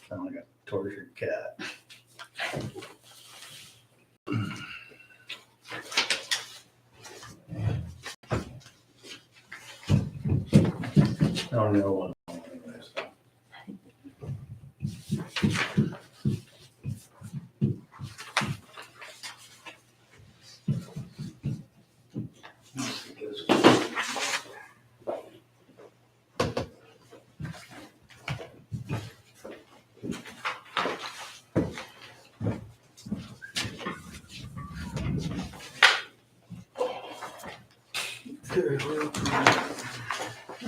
Sound like a tortured cat. I don't know one anyway, so.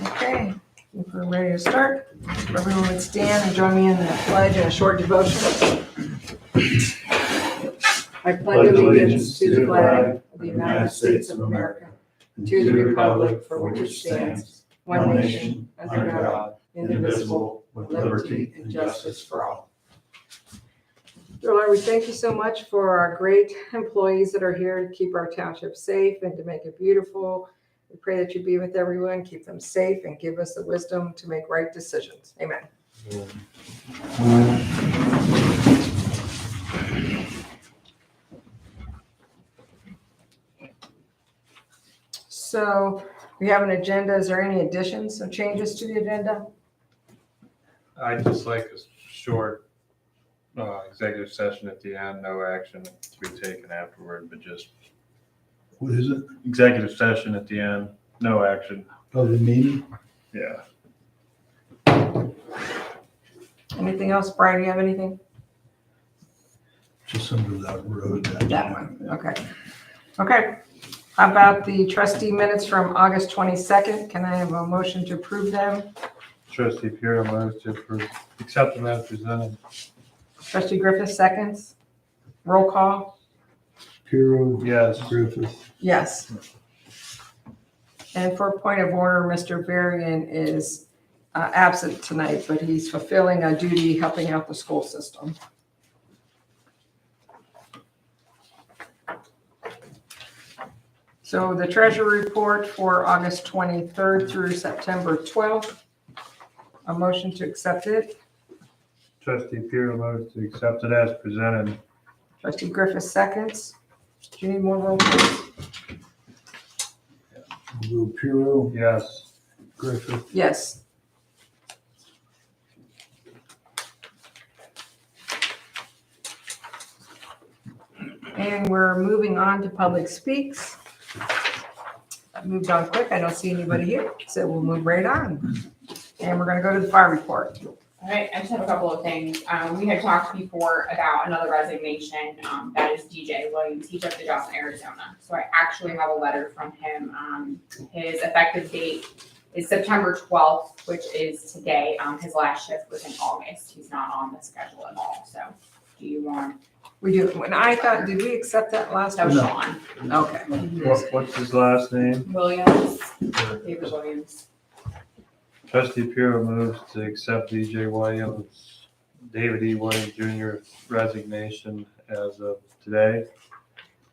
Okay, if we're ready to start, everyone would stand and join me in the pledge and a short devotion. I pledge allegiance to the flag of the United States of America, and to the republic for which it stands, one nation, under God, indivisible, with liberty and justice for all. Dear Lord, we thank you so much for our great employees that are here to keep our township safe and to make it beautiful. We pray that you be with everyone, keep them safe, and give us the wisdom to make right decisions. Amen. So we have an agenda. Is there any additions or changes to the agenda? I'd just like a short executive session at the end, no action to be taken afterward, but just What is it? executive session at the end, no action. Oh, the meeting? Yeah. Anything else? Brian, do you have anything? Just under that road. That one, okay. Okay, how about the trustee minutes from August 22nd? Can I have a motion to approve them? Trustee Puro moves to approve, accept them as presented. Trustee Griffith seconds. Roll call? Puro. Yes. Griffith. Yes. And for a point of order, Mr. Varian is absent tonight, but he's fulfilling a duty helping out the school system. So the treasury report for August 23rd through September 12th. A motion to accept it. Trustee Puro moves to accept it as presented. Trustee Griffith seconds. Do you need more roll calls? We'll go Puro. Yes. Griffith. Yes. And we're moving on to public speaks. I moved on quick. I don't see anybody here, so we'll move right on. And we're going to go to the fire report. All right, I just have a couple of things. We had talked before about another resignation. That is DJ Williams. He took the job in Arizona. So I actually have a letter from him. His effective date is September 12th, which is today. His last shift was in August. He's not on the schedule at all. So do you want? We do. When I thought, did we accept that last That was time? Sean Okay. What's his last name? Williams, David Williams. Trustee Puro moves to accept DJ Williams, David E. Williams Jr. resignation as of today.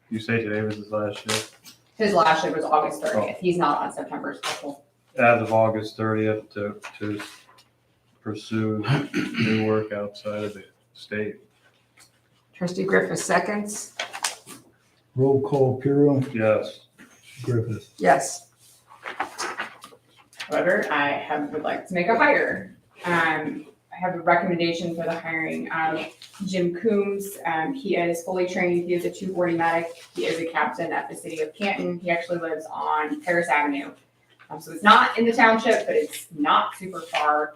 You say today was his last shift? His last shift was August 30th. He's not on September's schedule. As of August 30th to pursue new work outside of the state. Trustee Griffith seconds. Roll call Puro. Yes. Griffith. Yes. However, would like to make a hire. I have a recommendation for the hiring of Jim Coombs. He is fully trained. He is a 240 medic. He is a captain at the city of Canton. He actually lives on Paris Avenue. So it's not in the township, but it's not super far.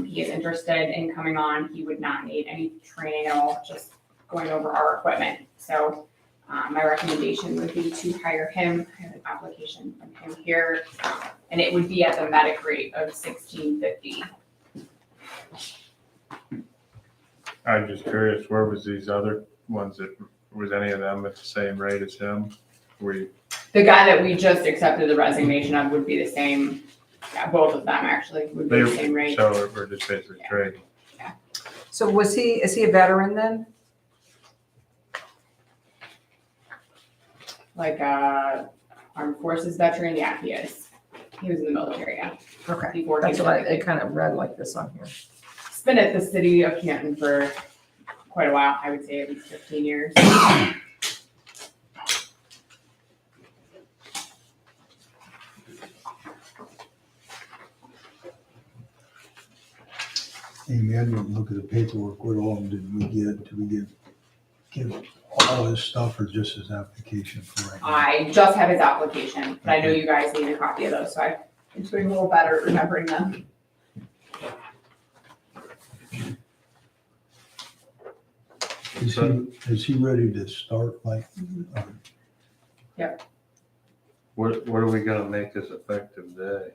He is interested in coming on. He would not need any training at all, just going over our equipment. So my recommendation would be to hire him. I have an application from him here, and it would be at the medic rate of $16.50. I'm just curious, where was these other ones was any of them at the same rate as him? The guy that we just accepted the resignation of would be the same. Yeah, both of them actually would be the same rate. So we're just basically trading. So is he a veteran then? Like armed forces veteran, yeah, he is. He was in the military, yeah. Okay. Before That's he what started. it kind of read like this on here. been at the city of Canton for quite a while. I would say at least 15 years. Amy, I didn't look at the paperwork. What all did we get? Did we give all his stuff or just his application for right now? I just have his application, but I know you guys need a copy of those, so I'm doing a little better at remembering them. Is he ready to start like? What are we gonna make this effective day?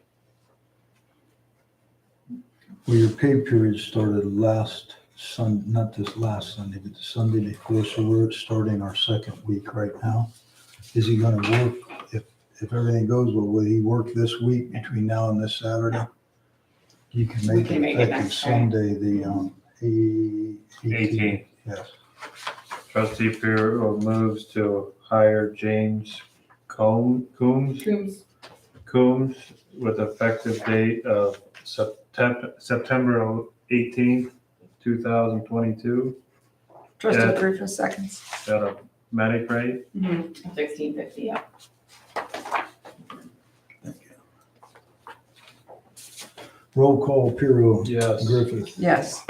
Well, your pay period started last not this last Sunday, but the Sunday before, so we're starting our second week right now. Is he gonna work, if everything goes well, will he work this week between now and this Saturday? You can We make can it make it effective next Friday. Sunday, the 18th. Yes. Trustee Puro moves to hire James Coombs with effective date of September 18th, 2022 Trustee Griffith seconds. at a medic rate. 1650, yeah. Thank you. Roll call, Puro. Yes. Griffith. Yes.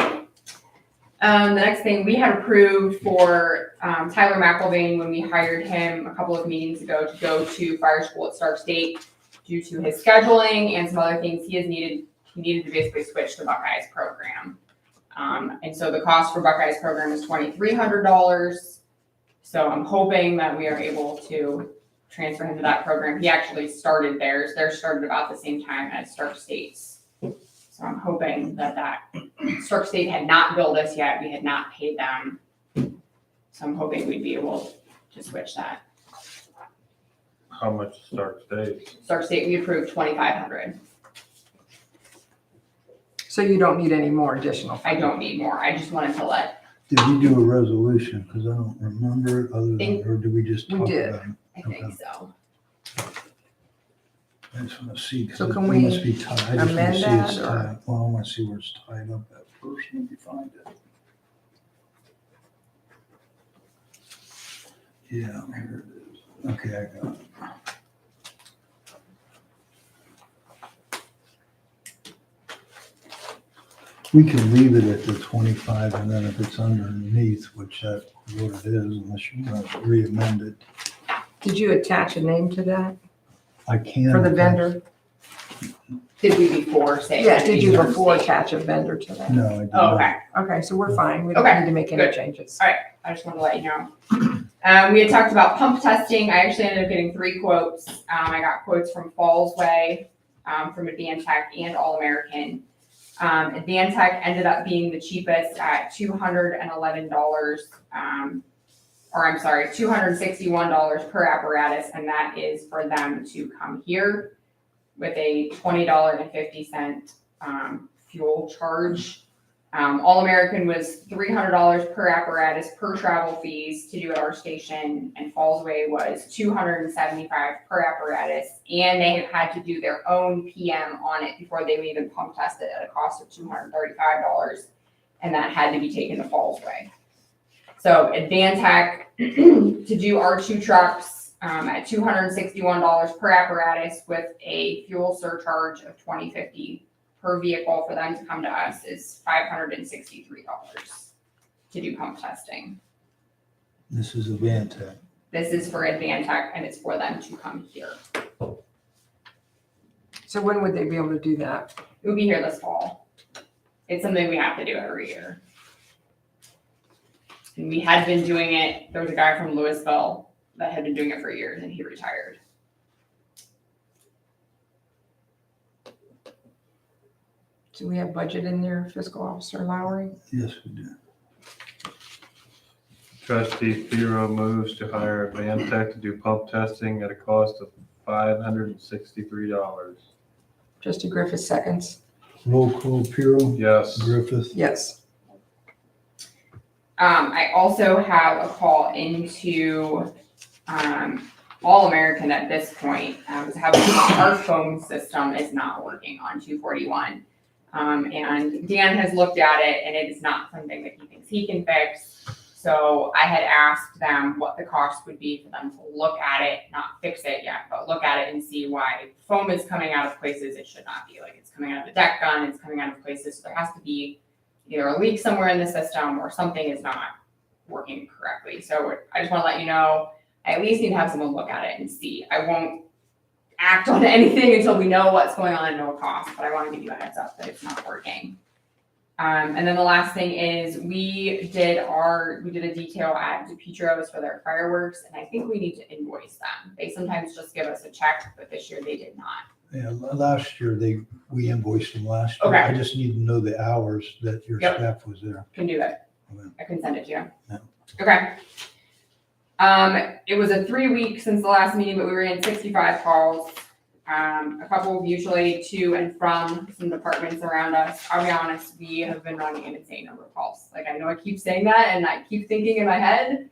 The next thing we had approved for Tyler McElvain when we hired him a couple of meetings ago to go to fire school at Stark State due to his scheduling and some other things he needed to basically switch to Buckeyes program. And so the cost for Buckeyes program is $2,300. So I'm hoping that we are able to transfer him to that program. He actually started theirs. Theirs started about the same time as Stark State's. So I'm hoping that Stark State had not billed us yet. We had not paid them. So I'm hoping we'd be able to switch that. How much Stark State? Stark State, we approved $2,500. So you don't need any more additional. I don't need more. I just wanted to let, Did we do a resolution? Because I don't remember it other Think- than, or did we just We talk did. about it? I think so. I just want to see, because So it can we must be tied. I just want to amend see that, it's or- tied. Well, I want to see where it's tied up at first. Let me find it. Yeah, here it is. Okay, I got it. We can leave it at the 25, and then if it's underneath, which that's what it is, unless you want to re-amend it, Did you attach a name to that I can. for the vendor? Did we before say? Yeah, did you Stark before State? attach a vendor to that? No, I did Oh, not. okay. Okay, so we're fine. We don't Okay, need to make any good. changes. I just wanted to let you know. We had talked about pump testing. I actually ended up getting 3 quotes. I got quotes from Fallsway, from Advantech and All American. Advantech ended up being the cheapest at $211, or I'm sorry, $261 per apparatus, and that is for them to come here with a $20.50 fuel charge. All American was $300 per apparatus per travel fees to do at our station, and Fallsway was $275 per apparatus, and they had to do their own PM on it before they would even pump test it at a cost of $235, and that had to be taken to Fallsway. So Advantech to do our 2 trucks at $261 per apparatus with a fuel surcharge of $20.50 per vehicle for them to come to us is $563 to do pump testing. This is Advantech. This is for Advantech and it's for them to come here. So when would they be able to do that? It will be here this fall. It's something we have to do every year. And we had been doing it, there was a guy from Louisville that had been doing it for years and he retired. Do we have budget in there, Fiscal Officer Lowry? Yes, we do. Trustee Puro moves to hire Advantech to do pump testing at a cost of $563. Trustee Griffith seconds. Roll call, Puro. Yes. Griffith. Yes. I also have a call into All American at this point. Our phone system is not working on 241. And Dan has looked at it and it is not something that he thinks he can fix. So I had asked them what the cost would be for them to look at it, not fix it yet, but look at it and see why foam is coming out of places it should not be. Like it's coming out of the deck gun, it's coming out of places. So there has to be either a leak somewhere in the system or something is not working correctly. So I just want to let you know, I at least need to have someone look at it and see. I won't act on anything until we know what's going on and know cost, but I want to give you a heads up that it's not working. And then the last thing is we did a detail at DePietro's for their fireworks, and I think we need to invoice them. They sometimes just give us a check, but this year they did not. Yeah, last year we invoiced them last year. Okay. I just need to know the hours that your Yep. staff was there. Can do it. Okay. I can send it to you. Yeah. Okay. It was a 3 week since the last meeting, but we were in 65 calls. A couple usually to and from some departments around us. I'll be honest, we have been running an insane number of calls. Like I know I keep saying that and I keep thinking in my head,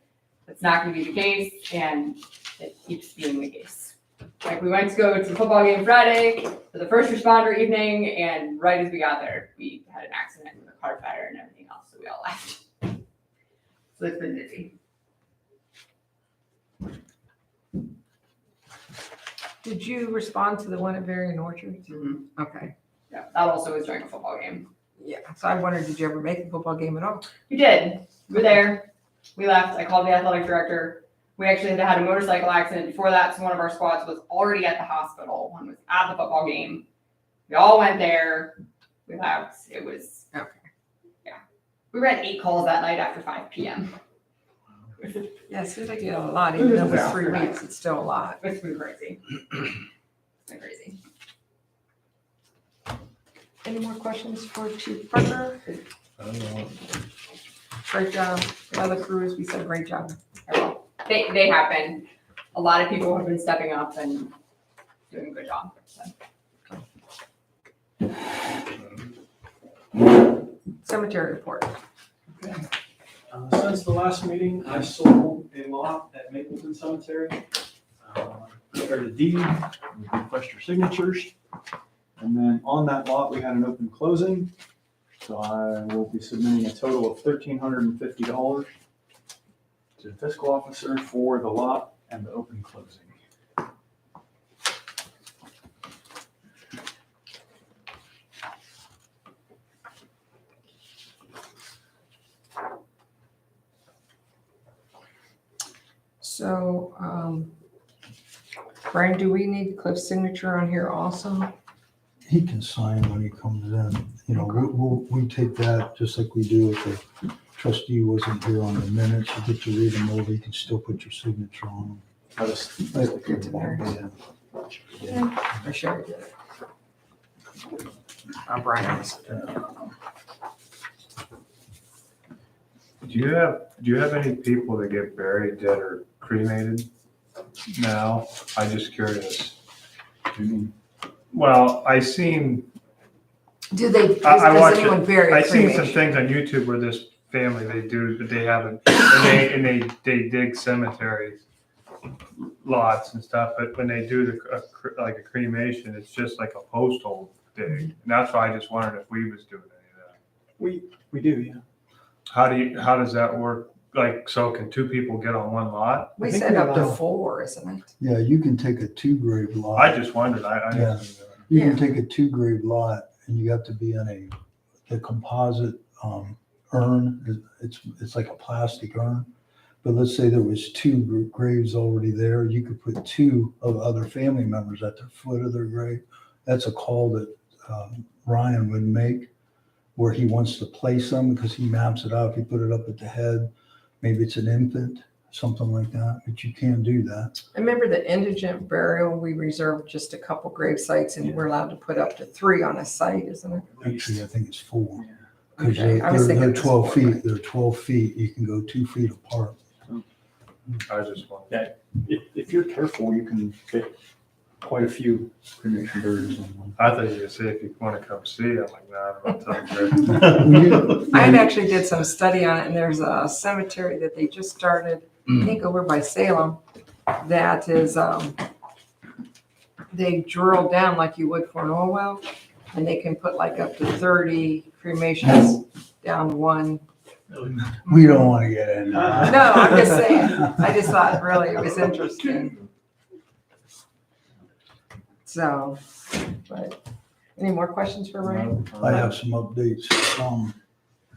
that's not gonna be the case, and it keeps being the case. Like we went to go to the football game Friday for the first responder evening, and right as we got there, we had an accident with a car fire and everything else, so we all left. So it's been busy. Did you respond to the one at Varian Orchards? Mhm. Okay. Yeah, that also was during a football game. Yeah, so I wondered, did you ever make the football game at all? We did. We were there. We left. I called the athletic director. We actually had a motorcycle accident before that, so one of our squads was already at the hospital. One was at the football game. We all went there. We left. It was, Okay. yeah. We ran 8 calls that night after 5 p.m. Yeah, it seems like you had a lot, even though it was 3 Yeah. weeks, it's still a lot. It's been crazy. It's been crazy. Any more questions for Chief Parker? I don't know. Great job. The other crews, we said great job. I will. They have been. A lot of people have been stepping up and doing a good job. So. Cemetery report. Okay. Since the last meeting, I sold a lot at Mapleton Cemetery. Prepared a deed, we request your signatures. And then on that lot, we had an open closing. So I will be submitting a total of $1,350 to the fiscal officer for the lot and the open closing. So, Brian, do we need Cliff's signature on here also? He can sign when he comes in. You know, we take that just like we do if the trustee wasn't here on the minutes. You get to read them over, you can still put your signature on I was- them. Good to there. Yeah. For sure. Brian was. Do you have any people that get buried that are cremated now? I'm just curious. Well, I seen, Do they, I watch does anyone it. bury I seen some cremation? things on YouTube where this family, they do, but they haven't, and they dig cemeteries, lots and stuff, but when they do like a cremation, it's just like a post hole dig. And that's why I just wondered if we was doing any of that. We do, yeah. How does that work? Like, so can 2 people get on one lot? We I think said we up to allow- 4, isn't it? Yeah, you can take a 2-grave lot. I just wondered, I Yeah. didn't see that. You can take a 2-grave lot and you have to be in the composite urn. It's like a plastic urn. But let's say there was 2 graves already there. You could put 2 of other family members at the foot of their grave. That's a call that Ryan would make where he wants to place them because he maps it out. If you put it up at the head, maybe it's an infant, something like that, but you can do that. I remember the indigent burial, we reserved just a couple grave sites and we're allowed to put up to 3 on a site, isn't it? Actually, I think it's 4. Yeah. Because Okay, I was thinking they're it was 12 4. feet, they're 12 feet, you can go 2 feet apart. I just wondered. If you're careful, you can fit quite a few cremation burials on one. I thought you were gonna say if you want to come see, I'm like, nah, I don't want to tell you. I had actually did some study on it, and there's a cemetery that they just started, I think over by Salem, that is, they drill down like you would for an oil well, and they can put like up to 30 cremations down one. We don't want to get in there. No, I'm just saying, I just thought really it was interesting. So, but, any more questions for Ryan? I have some updates.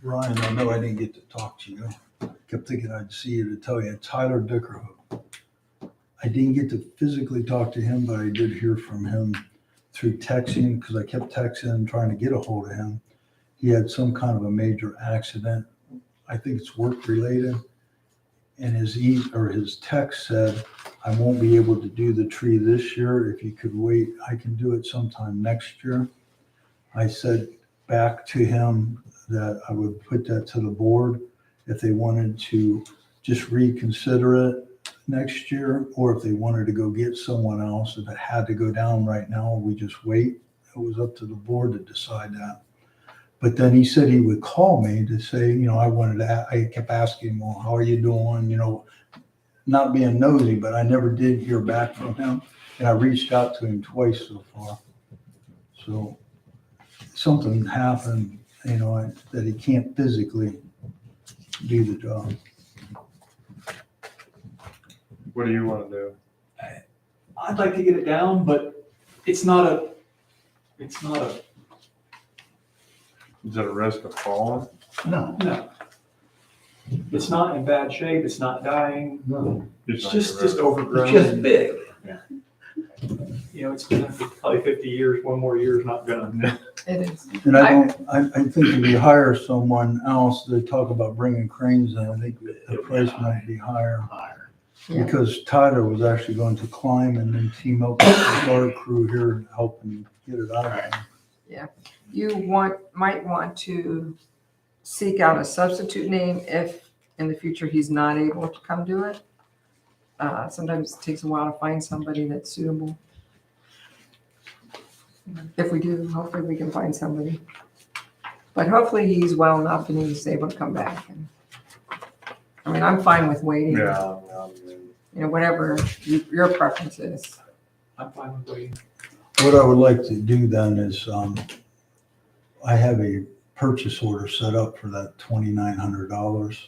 Ryan, I know I didn't get to talk to you. Kept thinking I'd see you to tell you. Tyler Dickerhook. I didn't get to physically talk to him, but I did hear from him through texting because I kept texting and trying to get a hold of him. He had some kind of a major accident. I think it's work related. And his text said, I won't be able to do the tree this year. If you could wait, I can do it sometime next year. I said back to him that I would put that to the board if they wanted to just reconsider it next year, or if they wanted to go get someone else. If it had to go down right now, we just wait. It was up to the board to decide that. But then he said he would call me to say, I kept asking him, well, how are you doing? Not being nosy, but I never did hear back from him. And I reached out to him twice so far. So something happened, that he can't physically do the job. What do you want to do? I'd like to get it down, but it's not a, Is it a risk of falling? No. it's not in bad shape, it's not dying, No. it's not just correct. overgrown. big. It's been there for probably 50 years, one more year is not gonna. It is. And I think if we hire someone else, they talk about bringing cranes in, I think the price might be higher. Yeah. Because Tyler was actually going to climb and then team up with the guard crew here helping get it out of there. You might want to seek out a substitute name if in the future he's not able to come do it. Sometimes it takes a while to find somebody that's suitable. If we do, hopefully we can find somebody. But hopefully he's well enough and he's able to come back. I'm fine with waiting. Yeah. Whatever your preference is. I'm fine with waiting. What I would like to do then is, I have a purchase order set up for that $2,900.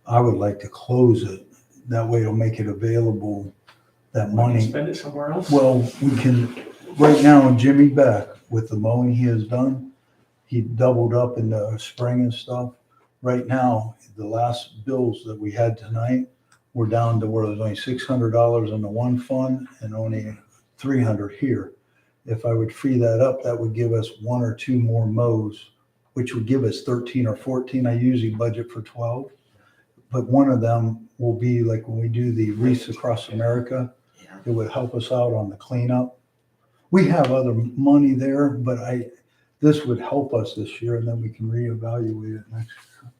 I would like to close it. That way it'll make it available, that money. Spend it somewhere else? Well, we can, right now, Jimmy Beck, with the mowing he has done, he doubled up in the spring and stuff. Right now, the last bills that we had tonight, we're down to where there's only $600 in the one fund and only $300 here. If I would free that up, that would give us one or two more mows, which would give us 13 or 14. I usually budget for 12. But one of them will be like when we do the wreaths across America, it would help us out on the cleanup. We have other money there, but this would help us this year, and then we can reevaluate it next year.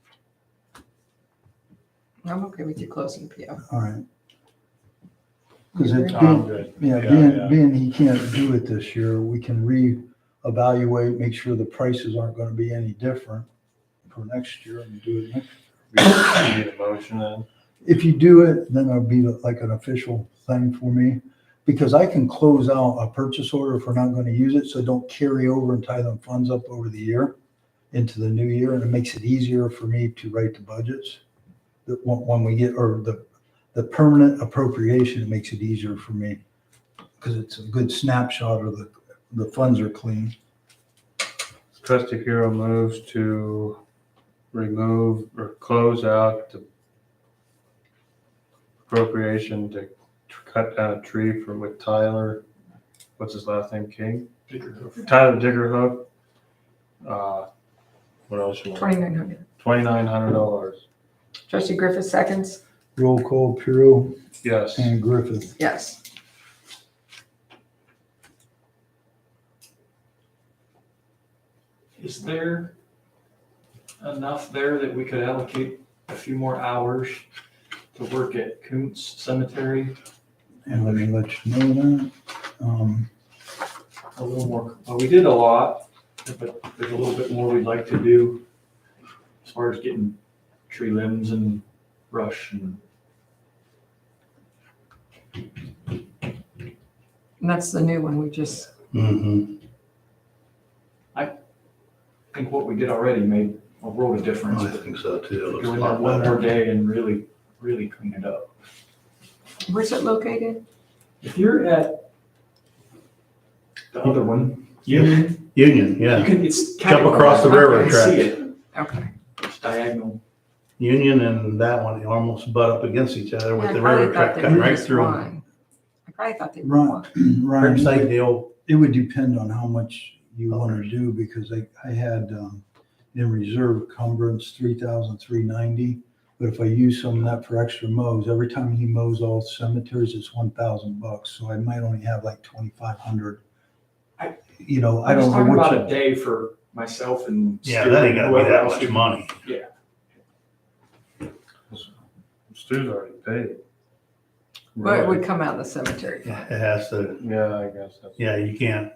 I'm okay with you closing the PO. All right. Because You it's agree? I'm good. being he can't do it this year, we can reevaluate, make sure the prices aren't going to be any different for next year and do it next. You need a motion then? If you do it, then it'll be like an official thing for me, because I can close out a purchase order if we're not going to use it, so don't carry over and tie them funds up over the year into the new year, and it makes it easier for me to write the budgets. When we get, or the permanent appropriation, it makes it easier for me because it's a good snapshot of the funds are clean. Trustee Hero moves to remove or close out the appropriation to cut down a tree with Tyler. What's his last name? King? Tyler Dickerhook. What else you want? $2,900. $2,900. Trustee Griffith seconds? Roll call, Puro Yes. and Griffith. Yes. Is there enough there that we could allocate a few more hours to work at Kuntz Cemetery? And let me let you know that. A little more, well, we did a lot, but there's a little bit more we'd like to do as far as getting tree limbs and brush and. And that's the new one we just, Mm-hmm. think what we did already made a world of difference. I think so too. It looks Go a in there lot one more better. day and really, really clean it up. Where's it located? If you're at the other one, Yes. Union, Union, you yeah. can, it's. Jump across the railroad You can see tracks. it. Okay. It's diagonal. Union and that one, they almost butt up against each other with Yeah, the I probably railroad thought track they cutting were right just through them. one. I probably thought they were one. Ryan, Curbside deal. It would depend on how much you want to do, because I had, in reserve encumbrance, 3,390. But if I use some of that for extra mows, every time he mows all cemeteries, it's $1,000. So I might only have like 2,500. You know, I I'm just don't know talking about a which. day for myself and. Yeah, Stu that ain't and gonna be whoever that else much who- money. Stu's already paid. But it would come out of the cemetery. Yeah, it has to, Yeah, I guess that's. yeah, you can't.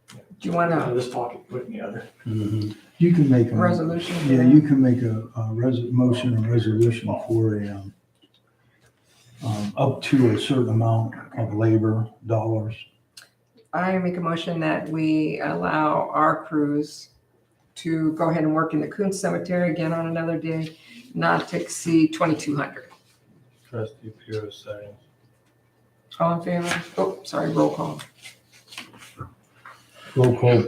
Do you want I'll a just talk it with the other. Mhm. You can make a. resolution? for Yeah, that? you can make a motion or resolution for up to a certain amount of labor dollars. I make a motion that we allow our crews to go ahead and work in the Coon Cemetery again on another day, not to exceed 2,200. Trustee Pure saying. All in favor? Oh, sorry, roll call. Roll call,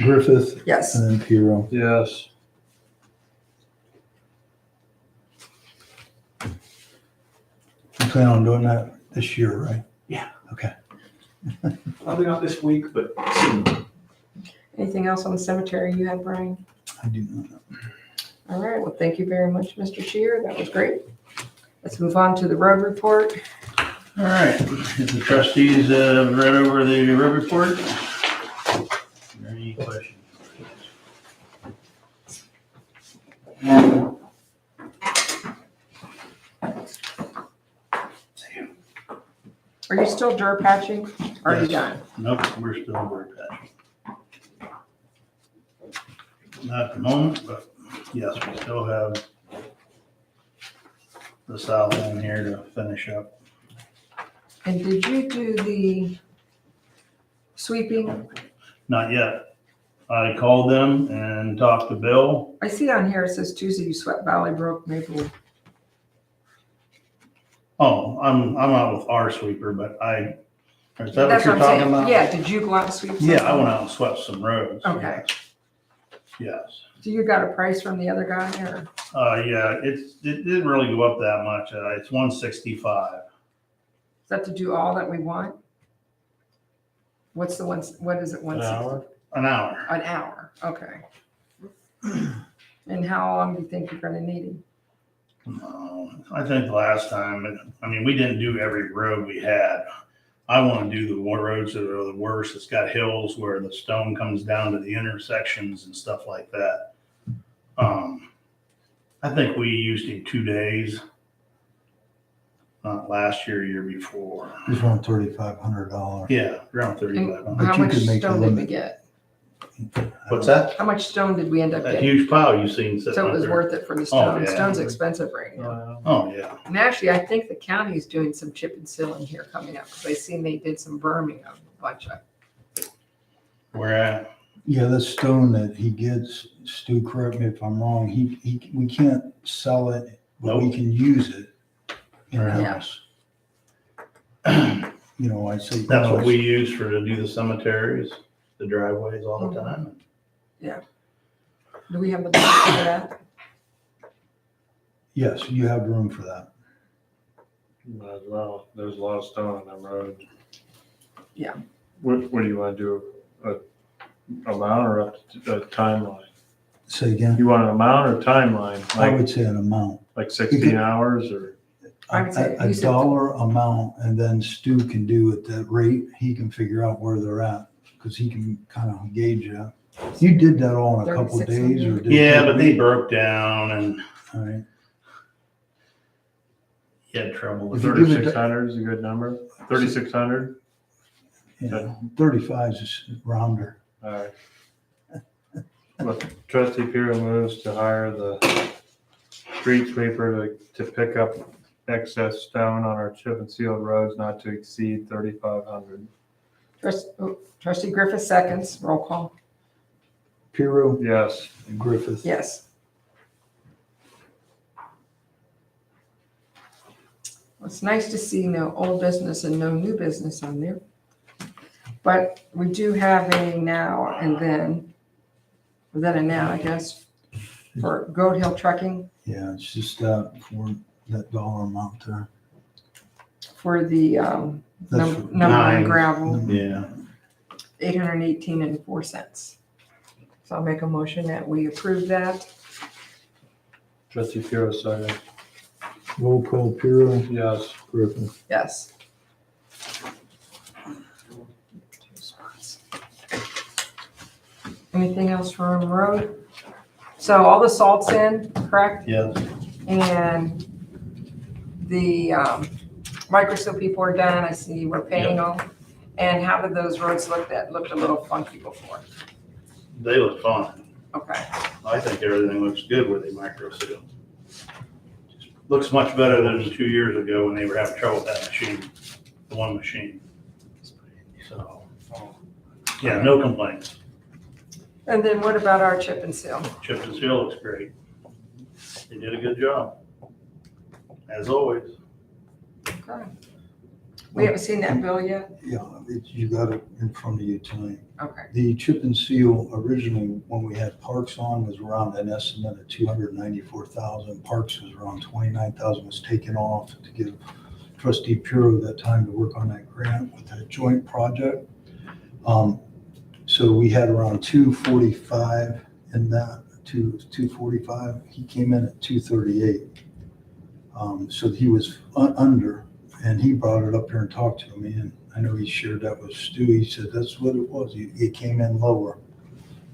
Griffith Yes. and then Piero. Yes. You plan on doing that this year, right? Yeah. Okay. Probably not this week, but soon. Anything else on the cemetery you have, Brian? I do not know. All right, well, thank you very much, Mr. Shear. That was great. Let's move on to the road report. All right, if the trustees read over the road report. Are there any questions? Are you still dirt patching? Or are you Yes. done? Nope, we're still work patching. Not at the moment, but yes, we still have the south end here to finish up. And did you do the sweeping? Not yet. I called them and talked to Bill. I see on here it says Tuesday you swept Valley Brook, Maple. Oh, I'm out with our sweeper, but is that what That's you're I'm talking saying. about? Yeah, did you go out and sweep? Yeah, I something? went out and swept some roads. Okay. Yes. So you got a price from the other guy or? Yeah, it didn't really go up that much. It's 165. Is that to do all that we want? What's the one, what is it, An 160? hour? An hour. An hour, okay. And how long do you think you're gonna need him? I think last time, I mean, we didn't do every road we had. I want to do the roads that are the worst. It's got hills where the stone comes down to the intersections and stuff like that. I think we used him 2 days. Not last year, year before. It's around $3,500. Yeah, around And 3,500. But how you much could make the stone did we limit. get? What's that? How much stone did we end up That getting? huge pile you seen sitting So it out was there. worth it for the stone. yeah. Stone's expensive right now. Oh, yeah. And actually, I think the county's doing some chip and sealing here coming up, because I seen they did some berming of a bunch of. Where at? Yeah, that stone that he gets, Stu, correct me if I'm wrong, we can't sell it, but we Nope. can use it in-house. You know, I say. That's what we use to do the cemeteries, the driveways all the time. Do we have the budget for that? Yes, you have room for that. Might as well. There's a lot of stone on that road. Yeah. What do you want to do? Amount or up to a timeline? Say again? You want an amount or timeline? I Like, would say an amount. like 16 hours or? I would say A you said- dollar amount, and then Stu can do at that rate, he can figure out where they're at, because he can kind of gauge that. You did that all in a couple of days, or did? Yeah, but they broke down and All right. he had trouble with If you it. give it- 3,600 is a good number? 3,600? Yeah, 35 is rounder. All right. Well, Trustee Piro moves to hire the street sweeper to pick up excess stone on our chip and sealed roads not to exceed 3,500. Trustee Griffith seconds, roll call. Piero Yes. and Griffith. Yes. Well, it's nice to see no old business and no new business on there. But we do have a now and then and now, I guess, for Goat Hill Trucking Yeah, it's just that for that dollar amount there. for the That's number for- one Nine. gravel, Yeah. $818.04. So I'll make a motion that we approve that. Trustee Puro, second. Roll call, Piero, Yes. Griffith. Yes. Anything else from the road? So all the salt's in, correct? Yes. And the microsil people are done. I see we're paying them. And how did those roads look that looked a little funky before? They look fine. Okay, I think everything looks good with the micro seal. Looks much better than 2 years ago when they were having trouble with that machine, the one machine. So, yeah, no complaints. and then what about our chip and seal? Chip and seal looks great. They did a good job, as always. Okay. We haven't seen that bill yet? Yeah, you got it in front of you tonight. Okay, The chip and seal originally, when we had Parks on, was around an estimate of 294,000. Parks was around 29,000, was taken off to give Trustee Puro that time to work on that grant with that joint project. So we had around 245 in that, 245. He came in at 238. So he was under, and he brought it up here and talked to me, and I know he shared that with Stu. He said that's what it was. It came in lower.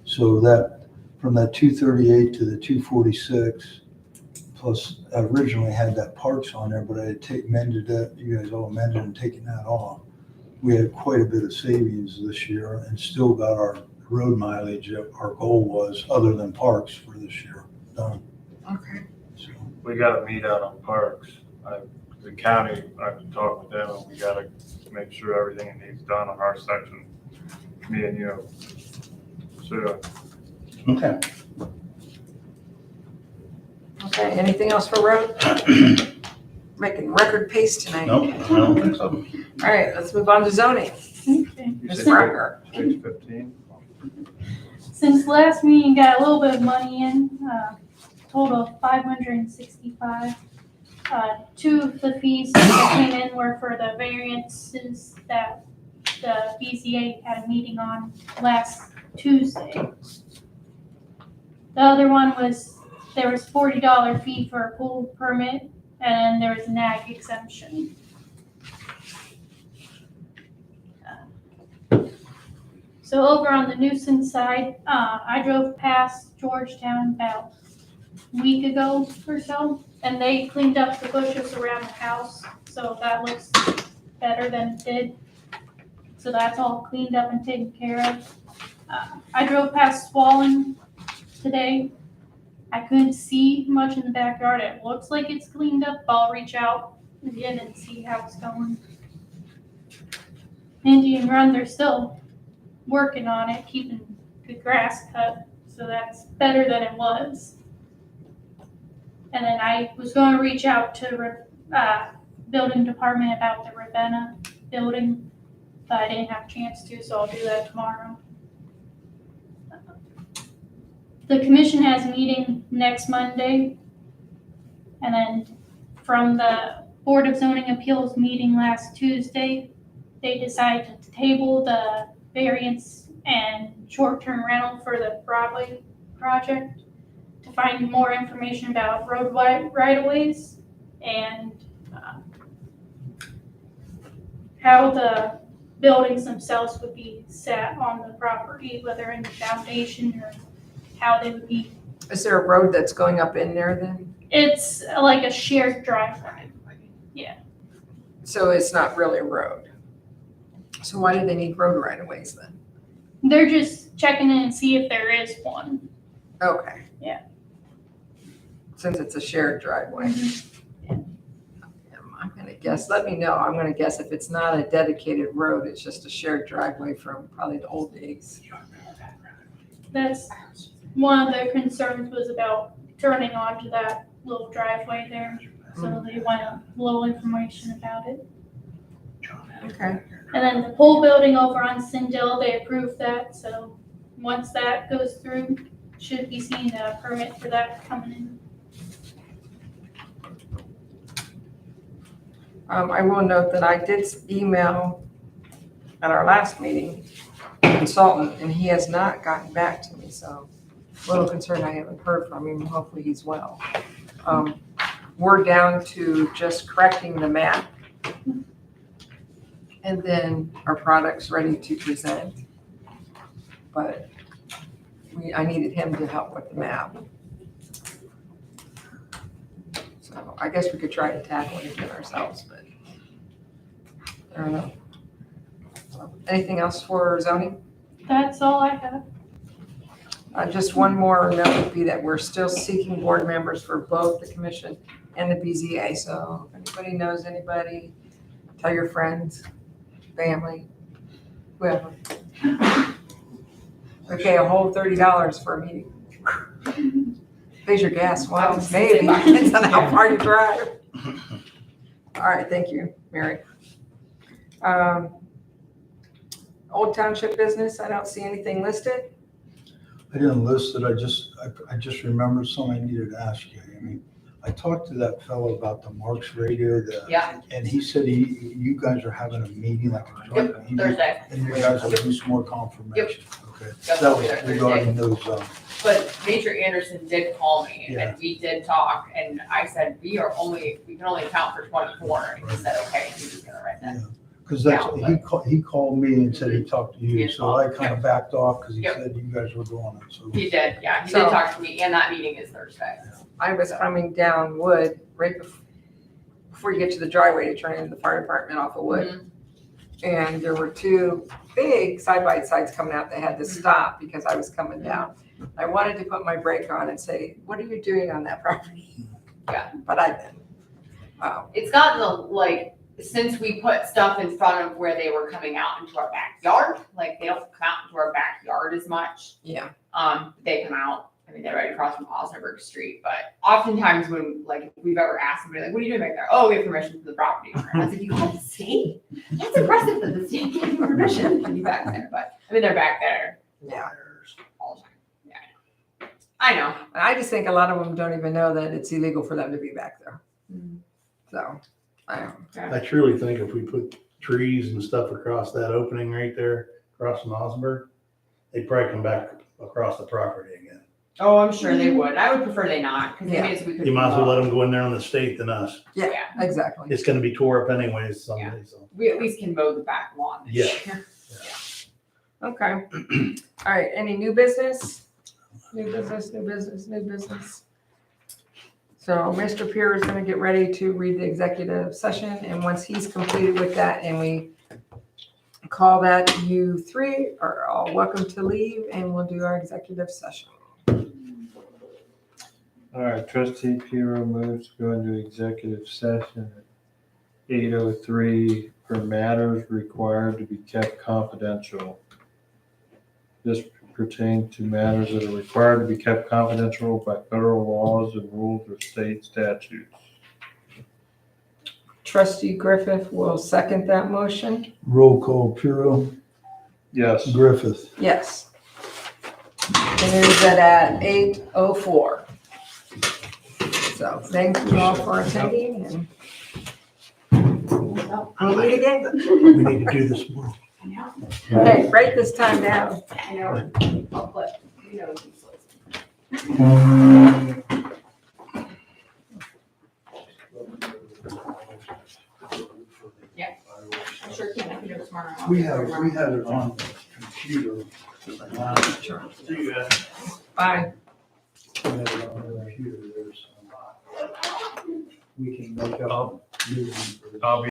So that from that 238 to the 246, plus I originally had that Parks on there, but I had amended that. You guys all amended and taken that off. We had quite a bit of savings this year and still got our road mileage that our goal was, other than Parks, for this year done. okay. So We gotta meet out on parks. The county, I've talked with them, and we gotta make sure everything that needs done on our section, me and you. So, Okay. Okay, anything else for road? Making record pace tonight. Nope, I don't think so. All right, let's move on to zoning. Okay. you Ms. said Rucker. 6:15? Since last meeting, got a little bit of money in, total of 565. Two of the fees that came in were for the variances that the BZA had a meeting on last Tuesday. The other one was, there was $40 fee for a pool permit, and there was an ag exemption. So over on the nuisance side, I drove past Georgetown about a week ago or so, and they cleaned up the bushes around the house, so that looks better than it did. So that's all cleaned up and taken care of. I drove past Swollen today. I couldn't see much in the backyard. It looks like it's cleaned up. I'll reach out again and see how it's going. Indian Run, they're still working on it, keeping good grass cut, so that's better than it was. And then I was going to reach out to building department about the Ravenna building, but I didn't have a chance to, so I'll do that tomorrow. The commission has a meeting next Monday, and then from the Board of Zoning Appeals meeting last Tuesday, they decided to table the variance and short-term rental for the Broadway project to find more information about road right-of-ways and how the buildings themselves would be set on the property, whether in the foundation or how they would be. Is there a road that's going up in there then? It's like a shared driveway. So it's not really a road. So why do they need road right of ways then? They're just checking in and see if there is one. Okay. Yeah. Since it's a shared driveway. Yeah. Never I'm gonna guess, let me know, I'm gonna guess if it's not a dedicated road, it's just a shared driveway from probably the old days. That's, one of their concerns was about turning onto that little driveway there. So they want a little information about it. Okay. And then the pole building over on Sindel, they approved that, so once that goes through, should be seeing a permit for that coming in. I will note that I did email at our last meeting, the consultant, and he has not gotten back to me, so a little concerned I haven't heard from him. Hopefully he's well. We're down to just correcting the map. And then our product's ready to present. But I needed him to help with the map. So I guess we could try to tackle it again ourselves, but I don't know. So, anything else for zoning? That's all I have. Just one more note would be that we're still seeking board members for both the commission and the BZA. So if anybody knows anybody, tell your friends, family, whoever. Okay, a whole $30 for a meeting. Pays your gas, well, maybe, depends on how far you drive. All right, thank you, Mary. Old Township business, I don't see anything listed. I didn't list it, I just remembered something I needed to ask you. I mean, I talked to that fellow about the Marks radio, and he said you guys are having a meeting, like a joint meeting. Thursday. And you guys will do some more confirmation. Okay. Yep, That we'll be there was regarding those, But Major Anderson did call me Yeah. and we did talk and I said, we can only account for 24. And he said, okay, he was gonna write that. because that's, Yeah, he called me and said he talked to He you, did so I talk, kind of backed off because he Yep. said you guys were doing it, so. He did, yeah, he So- did talk to me and that meeting is Thursday. I was coming down Wood right before you get to the driveway to turn into the fire department off of Wood. And there were two big side-by-sides coming out that had to stop because I was coming down. I wanted to put my brake on and say, what are you doing on that property? Yeah. But I didn't. It's gotten like, since we put stuff in front of where they were coming out into our backyard, like they don't come out into our backyard as much. Yeah. They come out, I mean, they're right across from Osnaburg Street, but oftentimes when, like, if we've ever asked somebody, like, what are you doing back there? Oh, we have permission from the property owner. I was like, you have the state? That's impressive that the state gave you permission to be back there, but, I mean, they're back there Yeah. all the time. Yeah. I know. I just think a lot of them don't even know that it's illegal for them to be back there. So, I don't know. I truly think if we put trees and stuff across that opening right there, across from Osnaburg, they'd probably come back across the property again. Oh, I'm sure they would. I would prefer they not, because Yeah. maybe we could. You might as well let them go in there on the state than us. Yeah, Yeah. exactly. It's gonna be tore up anyways someday, so. We at least can mow the back lawn this Yeah. year. Okay. All right, any new business? New business, new business, new business. So Mr. Pierre is gonna get ready to read the executive session, and once he's completed with that and we call that, you three are all welcome to leave and we'll do our executive session. All right, trustee Piero moves to go into executive session at 8:03 for matters required to be kept confidential. This pertains to matters that are required to be kept confidential by federal laws and rules or state statutes. Trustee Griffith will second that motion. Roll call, Puro, Yes. Griffith. Yes. And it is at 8:04. So thank you all for attending and we'll meet again. We need to do this more. Hey, write this time down. I know. I'll put, you know, these lists. I sure can. I can do it tomorrow. We had it on the computer. See you guys. Bye. We had it on the computer there, so we can make up. I'll be